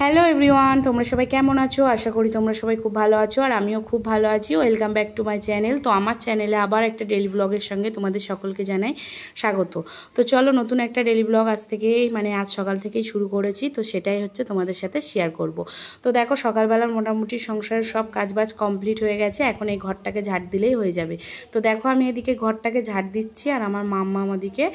Hello everyone, তোমরা সবাই কেমন আছো? আশা করি তোমরা সবাই খুব ভালো আছো আর আমিও খুব ভালো আছি। Welcome back to my channel. তো আমার চ্যানেলে আবার একটা ডেলি ব্লগের সঙ্গে তোমাদের সকলকে জানাই স্বাগত। তো চলো, নতুন একটা ডেলি ব্লগ আজ সকাল থেকেই শুরু করেছি। তো সেটাই হচ্ছে তোমাদের সাথে শেয়ার করব। তো দেখো, সকালবেলার মোটামুটি সংসারের সব কাজবাজ কমপ্লিট হয়ে গেছে। এখন এই ঘরটাকে ঝাড় দিলেই হয়ে যাবে। তো দেখো, আমি এদিকে ঘরটাকে ঝাড় দিচ্ছি আর আমার মাম্মা আমাদিকে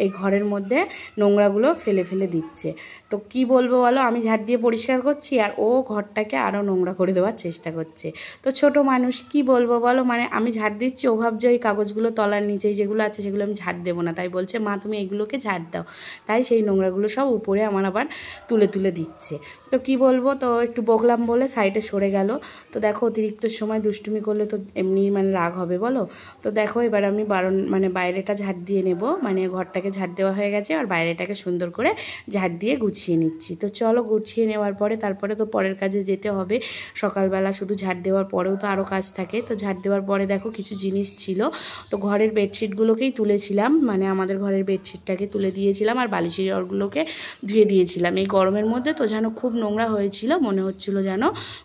এই ঘরের মধ্যে নোংরাগুলো ফেলে ফেলে দিচ্ছে। তো কি বলবো বলো, আমি ঝাড় দিয়ে পরিষ্কার করছি আর ও ঘরটাকে আরও নোংরা করে দেওয়ার চেষ্টা করছে। তো ছোট মানুষ, কি বলবো বলো, মানে আমি ঝাড় দিচ্ছি, ও ভাবছে ওই কাগজগুলো তলার নিচেই যেগুলো আছে সেগুলো আমি ঝাড় দেবো না, তাই বলছে মা তুমি এইগুলোকে ঝাড় দাও। তাই সেই নোংরাগুলো সব উপরে আমার আবার তুলে তুলে দিচ্ছে। তো কি বলবো, তো একটু বকলাম বলে সাইডে সরে গেল। তো দেখো, অতিরিক্ত সময় দুষ্টুমি করলে তো এমনি রাগ হবে বলো। তো দেখো, এবার আমি বাইরেটা ঝাড় দিয়ে নেব, ঘরটাকে ঝাড় দেওয়া হয়ে গেছে আর বাইরেটাকে সুন্দর করে ঝাড় দিয়ে গুছিয়ে নিচ্ছি। তো চলো, গুছিয়ে নেওয়ার পরে তারপরে তো পরের কাজে যেতে হবে। সকালবেলা শুধু ঝাড় দেওয়ার পরেও তো আরও কাজ থাকে। তো ঝাড় দেওয়ার পরে দেখো কিছু জিনিস ছিল, তো ঘরের বেডশিটগুলোকেই তুলেছিলাম, আমাদের ঘরের বেডশিটটাকে তুলে দিয়েছিলাম আর বালিশের ঘরগুলোকে ধুয়ে দিয়েছিলাম। এই গরমের মধ্যে তো যেন খুব নোংরা হয়েছিল, মনে হচ্ছিল যেন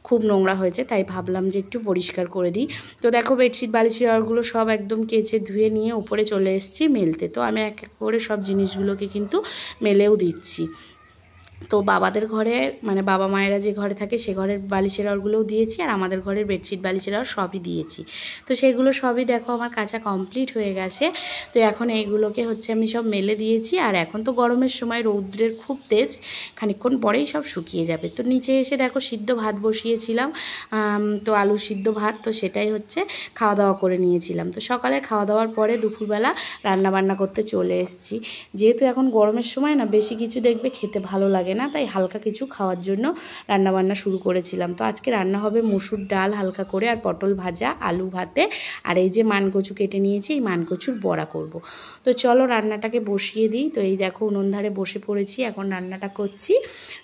খুব নোংরা হয়েছে, তাই ভাবলাম যে একটু পরিষ্কার করে দিই। তো দেখো, বেডশিট বালিশের ঘরগুলো সব একদম কেচে ধুয়ে নিয়ে উপরে চলে এসেছি মেলতে। তো আমি এক এক করে সব জিনিসগুলোকে কিন্তু মেলেও দিচ্ছি। তো বাবাদের ঘরে বাবা মায়েরা যে ঘরে থাকে সে ঘরের বালিশের ঘরগুলোও দিয়েছি আর আমাদের ঘরের বেডশিট বালিশের ঘর সবই দিয়েছি। তো সেগুলো সবই দেখো আমার কাচা কমপ্লিট হয়ে গেছে। তো এখন এইগুলোকে আমি সব মেলে দিয়েছি আর এখন তো গরমের সময় রৌদ্রের খুব তেজ, খানিকক্ষণ পরেই সব শুকিয়ে যাবে। তো নিচে এসে দেখো সিদ্ধ ভাত বসিয়েছিলাম, তো আলু সিদ্ধ ভাত, তো সেটাই খাওয়া দাওয়া করে নিয়েছিলাম। তো সকালে খাওয়া দাওয়ার পরে দুপুরবেলা রান্না বান্না করতে চলে এসেছি। যেহেতু এখন গরমের সময় না বেশি কিছু দেখবে খেতে ভালো লাগে না, তাই হালকা কিছু খাওয়ার জন্য রান্নাবান্না শুরু করেছিলাম। তো আজকে রান্না হবে মুসুর ডাল হালকা করে আর পটল ভাজা, আলু ভাতে, আর এই যে মানকচু কেটে নিয়েছি, এই মানকচুর বড়া করব। তো চলো রান্নাটাকে বসিয়ে দিই। তো এই দেখো, উনুন ধারে বসে পড়েছি, এখন রান্নাটা করছি।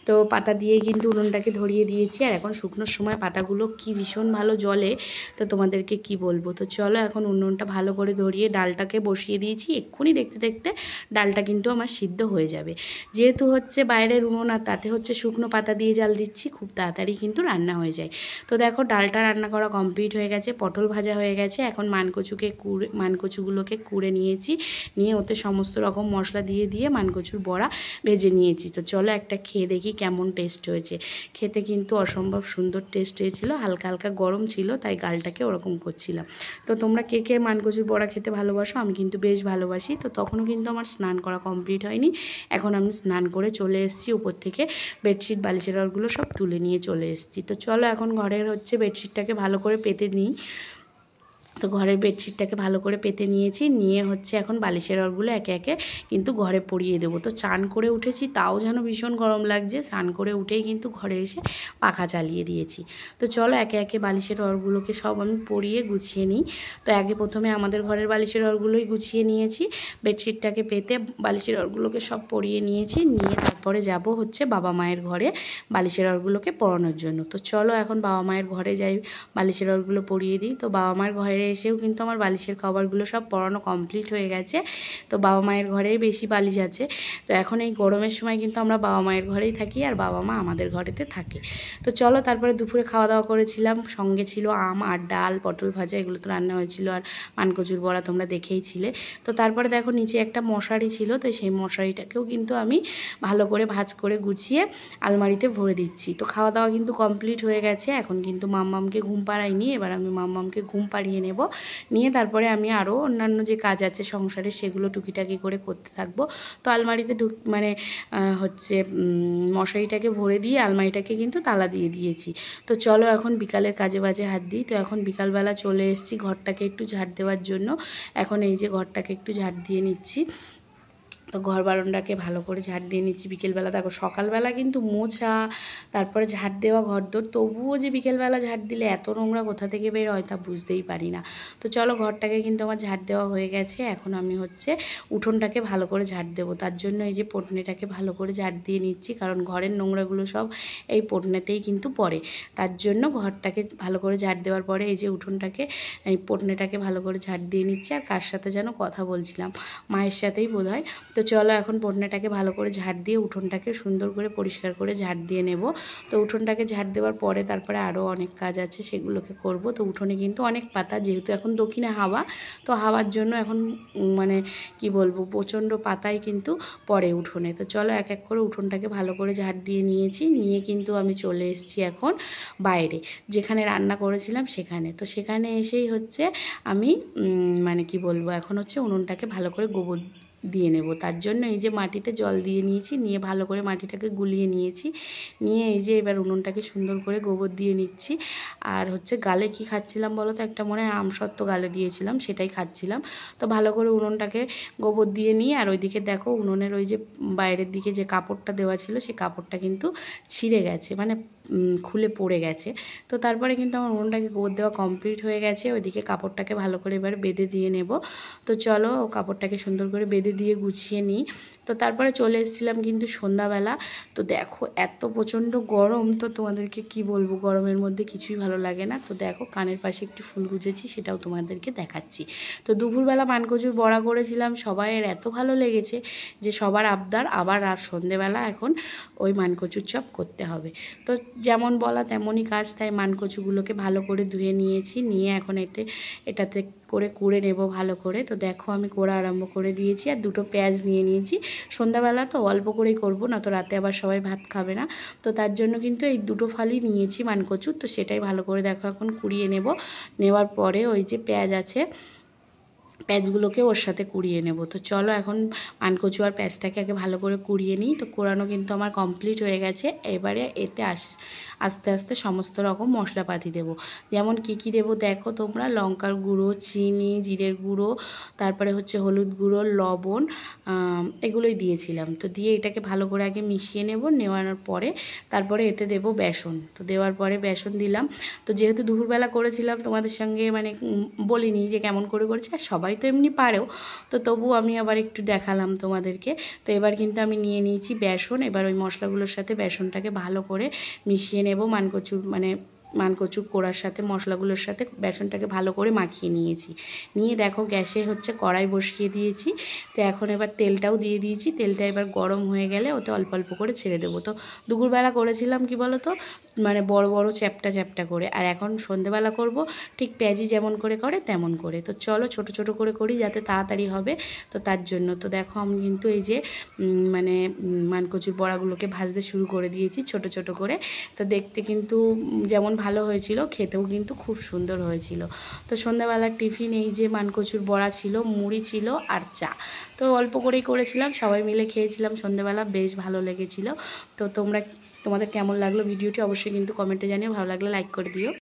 তো পাতা দিয়ে কিন্তু উনুনটাকে ধরিয়ে দিয়েছি আর এখন শুকনোর সময় পাতাগুলো কি ভীষণ ভালো জ্বলে, তো তোমাদেরকে কি বলবো। তো চলো, এখন উনুনটা ভালো করে ধরিয়ে ডালটাকে বসিয়ে দিয়েছি। এক্ষুনি দেখতে দেখতে ডালটা কিন্তু আমার সিদ্ধ হয়ে যাবে। যেহেতু বাইরের উনুন আর তাতে শুকনো পাতা দিয়ে জাল দিচ্ছি, খুব তাড়াতাড়ি কিন্তু রান্না হয়ে যায়। তো দেখো, ডালটা রান্না করা কমপ্লিট হয়ে গেছে, পটল ভাজা হয়ে গেছে। এখন মানকচুগুলোকে কুড়ে নিয়েছি, নিয়ে ওতে সমস্ত রকম মশলা দিয়ে দিয়ে মানকচুর বড়া ভেজে নিয়েছি। তো চলো একটা খেয়ে দেখি কেমন টেস্ট হয়েছে। খেতে কিন্তু অসম্ভব সুন্দর টেস্ট হয়েছিল, হালকা হালকা গরম ছিল তাই গালটাকে ওরকম করছিলাম। তো তোমরা কে কে মানকচুর বড়া খেতে ভালোবাসো? আমি কিন্তু বেশ ভালোবাসি। তো তখনও কিন্তু আমার স্নান করা কমপ্লিট হয়নি, এখন আমি স্নান করে চলে এসেছি উপর থেকে, বেডশিট বালিশের ঘরগুলো সব তুলে নিয়ে চলে এসেছি। তো চলো, এখন ঘরের বেডশিটটাকে ভালো করে পেতে নিই। তো ঘরের বেডশিটটাকে ভালো করে পেতে নিয়েছি, নিয়ে এখন বালিশের ঘরগুলো একে একে কিন্তু ঘরে পরিয়ে দেবো। তো চান করে উঠেছি, তাও যেন ভীষণ গরম লাগছে, স্নান করে উঠেই কিন্তু ঘরে এসে পাখা চালিয়ে দিয়েছি। তো চলো একে একে বালিশের ঘরগুলোকে সব আমি পরিয়ে গুছিয়ে নিই। তো আগে প্রথমে আমাদের ঘরের বালিশের ঘরগুলোই গুছিয়ে নিয়েছি, বেডশিটটাকে পেতে বালিশের ঘরগুলোকে সব পরিয়ে নিয়েছি, নিয়ে তারপরে যাব বাবা মায়ের ঘরে বালিশের ঘরগুলোকে পরানোর জন্য। তো চলো এখন বাবা মায়ের ঘরে যাই, বালিশের ঘরগুলো পরিয়ে দিই। তো বাবা মায়ের ঘরে এসেও কিন্তু আমার বালিশের কভারগুলো সব পরানো কমপ্লিট হয়ে গেছে। তো বাবা মায়ের ঘরেই বেশি বালিশ আছে। তো এখন এই গরমের সময় কিন্তু আমরা বাবা মায়ের ঘরেই থাকি আর বাবা মা আমাদের ঘরেতে থাকে। তো চলো, তারপরে দুপুরে খাওয়া দাওয়া করেছিলাম, সঙ্গে ছিল আম আর ডাল, পটল ভাজা, এগুলো তো রান্না হয়েছিল, আর মানকচুর বড়া তোমরা দেখেইছিলে। তো তারপরে দেখো নিচে একটা মশারি ছিল, তো সেই মশারিটাকেও কিন্তু আমি ভালো করে ভাঁজ করে গুছিয়ে আলমারিতে ভরে দিচ্ছি। তো খাওয়া দাওয়া কিন্তু কমপ্লিট হয়ে গেছে, এখন কিন্তু মাম্মামকে ঘুম পাড়াইনি, এবার আমি মাম্মামকে ঘুম পাড়িয়ে নেব, নিয়ে তারপরে আমি আরও অন্যান্য যে কাজ আছে সংসারে সেগুলো টুকিটাকি করে করতে থাকবো। তো আলমারিতে মশারিটাকে ভরে দিয়ে আলমারিটাকে কিন্তু তালা দিয়ে দিয়েছি। তো চলো এখন বিকালের কাজে বাজে হাত দিই। তো এখন বিকালবেলা চলে এসেছি ঘরটাকে একটু ঝাড় দেওয়ার জন্য, এখন এই যে ঘরটাকে একটু ঝাড় দিয়ে নিচ্ছি। তো ঘর বারান্দাকে ভালো করে ঝাড় দিয়ে নিচ্ছি বিকেলবেলা। দেখো সকালবেলা কিন্তু মোছা, তারপরে ঝাড় দেওয়া ঘরদোর, তবুও যে বিকেলবেলা ঝাড় দিলে এত নোংরা কোথা থেকে বের হয় তা বুঝতেই পারি না। তো চলো, ঘরটাকে কিন্তু আমার ঝাড় দেওয়া হয়ে গেছে, এখন আমি উঠোনটাকে ভালো করে ঝাড় দেবো। তার জন্য এই যে পটনেটাকে ভালো করে ঝাড় দিয়ে নিচ্ছি, কারণ ঘরের নোংরাগুলো সব এই পটনেতেই কিন্তু পড়ে। তার জন্য ঘরটাকে ভালো করে ঝাড় দেওয়ার পরে এই যে উঠোনটাকে, এই পটনেটাকে ভালো করে ঝাড় দিয়ে নিচ্ছি। আর কার সাথে যেন কথা বলছিলাম, মায়ের সাথেই বোধহয়। তো চলো এখন পটনাটাকে ভালো করে ঝাড় দিয়ে উঠোনটাকে সুন্দর করে পরিষ্কার করে ঝাড় দিয়ে নেব। তো উঠোনটাকে ঝাড় দেওয়ার পরে তারপরে আরও অনেক কাজ আছে, সেগুলোকে করব। তো উঠোনে কিন্তু অনেক পাতা, যেহেতু এখন দক্ষিণে হাওয়া, তো হাওয়ার জন্য এখন মানে কি বলবো, প্রচণ্ড পাতাই কিন্তু পড়ে উঠোনে। তো চলো এক এক করে উঠোনটাকে ভালো করে ঝাড় দিয়ে নিয়েছি, নিয়ে কিন্তু আমি চলে এসেছি এখন বাইরে, যেখানে রান্না করেছিলাম সেখানে। তো সেখানে এসেই হচ্ছে আমি মানে কি বলবো, এখন হচ্ছে উনুনটাকে ভালো করে গোবর দিয়ে নেব। তার জন্য এই যে মাটিতে জল দিয়ে নিয়েছি, নিয়ে ভালো করে মাটিটাকে গুলিয়ে নিয়েছি, নিয়ে এই যে এবার উনুনটাকে সুন্দর করে গোবর দিয়ে নিচ্ছি। আর হচ্ছে গালে কি খাচ্ছিলাম বলো তো, একটা মনে হয় আমসত্ত্ব গালে দিয়েছিলাম, সেটাই খাচ্ছিলাম। তো ভালো করে উনুনটাকে গোবর দিয়ে নিয়ে, আর ওইদিকে দেখো উনুনের ওই যে বাইরের দিকে যে কাপড়টা দেওয়া ছিল, সেই কাপড়টা কিন্তু ছিঁড়ে গেছে, মানে খুলে পড়ে গেছে। তো তারপরে কিন্তু আমার উনুনটাকে গোবর দেওয়া কমপ্লিট হয়ে গেছে। ওইদিকে কাপড়টাকে ভালো করে এবার বেঁধে দিয়ে নেব। তো চলো কাপড়টাকে সুন্দর করে বেঁধে দিয়ে গুছিয়ে নিই। তো তারপরে চলে এসেছিলাম কিন্তু সন্ধ্যাবেলা। তো দেখো এত প্রচণ্ড গরম, তো তোমাদেরকে কি বলবো, গরমের মধ্যে কিছুই ভালো লাগে না। তো দেখো কানের পাশে একটু ফুল গুজেছি, সেটাও তোমাদেরকে দেখাচ্ছি। তো দুপুরবেলা পানকচুর বড়া করেছিলাম, সবাইয়ের এত ভালো লেগেছে যে সবার আবদার আবার আর সন্ধেবেলা এখন ওই মানকচুর চপ করতে হবে। তো যেমন বলা তেমনই কাজ, তাই মানকচুগুলোকে ভালো করে ধুয়ে নিয়েছি, নিয়ে এখন এটাতে করে কুড়ে নেব ভালো করে। তো দেখো আমি কোড়া আরম্ভ করে দিয়েছি, আর দুটো পেঁয়াজ নিয়ে নিয়েছি। সন্ধ্যাবেলা তো অল্প করেই করব, না তো রাতে আবার সবাই ভাত খাবে না। তো তার জন্য কিন্তু এই দুটো ফালি নিয়েছি মানকচুর। তো সেটাই ভালো করে দেখো এখন কুড়িয়ে নেব। নেওয়ার পরে ওই যে পেঁয়াজ আছে, পেঁয়াজগুলোকে ওর সাথে কুড়িয়ে নেব। তো চলো এখন পানকচু আর পেঁয়াজটাকে আগে ভালো করে কুড়িয়ে নিই। তো কুড়ানো কিন্তু আমার কমপ্লিট হয়ে গেছে। এবারে এতে আস্তে আস্তে সমস্ত রকম মশলাপাতি দেবো। যেমন কি দেবো দেখো তোমরা, লঙ্কার গুঁড়ো, চিনি, জিরের গুঁড়ো, তারপরে হচ্ছে হলুদ গুঁড়ো, লবণ, এগুলোই দিয়েছিলাম। তো দিয়ে এটাকে ভালো করে আগে মিশিয়ে নেব। নেওয়ানোর পরে তারপরে এতে দেবো বেসন। তো দেওয়ার পরে বেসন দিলাম। তো যেহেতু দুপুরবেলা করেছিলাম, তোমাদের সঙ্গে মানে বলিনি যে কেমন করে করেছি, আর সবাই তো এমনি পারেও, তো তবু আমি আবার একটু দেখালাম তোমাদেরকে। তো এবার কিন্তু আমি নিয়ে নিয়েছি বেসন। এবার ওই মশলাগুলোর সাথে বেসনটাকে ভালো করে মিশিয়ে নেব। মানকচুর কোড়ার সাথে মশলাগুলোর সাথে বেসনটাকে ভালো করে মাখিয়ে নিয়েছি। নিয়ে দেখো গ্যাসে হচ্ছে কড়াই বসিয়ে দিয়েছি। তো এখন এবার তেলটাও দিয়ে দিয়েছি। তেলটা এবার গরম হয়ে গেলে ওতে অল্প অল্প করে ছেড়ে দেবো। তো দুপুরবেলা করেছিলাম কি বলো তো, মানে বড় বড় চ্যাপটা চ্যাপটা করে, আর এখন সন্ধেবেলা করব ঠিক পেঁয়াজি যেমন করে করে তেমন করে। তো চলো ছোট ছোট করে করি যাতে তাড়াতাড়ি হবে। তো তার জন্য তো দেখো আমি কিন্তু এই যে মানে মানকচুর বড়াগুলোকে ভাজতে শুরু করে দিয়েছি ছোট ছোট করে। তো দেখতে কিন্তু যেমন ভালো হয়েছিল, খেতেও কিন্তু খুব সুন্দর হয়েছিল। তো সন্ধ্যাবেলার টিফিন এই যে মানকচুর বড়া ছিল, মুড়ি ছিল আর চা। তো অল্প করেই করেছিলাম, সবাই মিলে খেয়েছিলাম সন্ধ্যাবেলা, বেশ ভালো লেগেছিল। তো তোমাদের কেমন লাগলো ভিডিওটি অবশ্যই কিন্তু কমেন্টে জানিও, ভালো লাগলে লাইক করে দিও।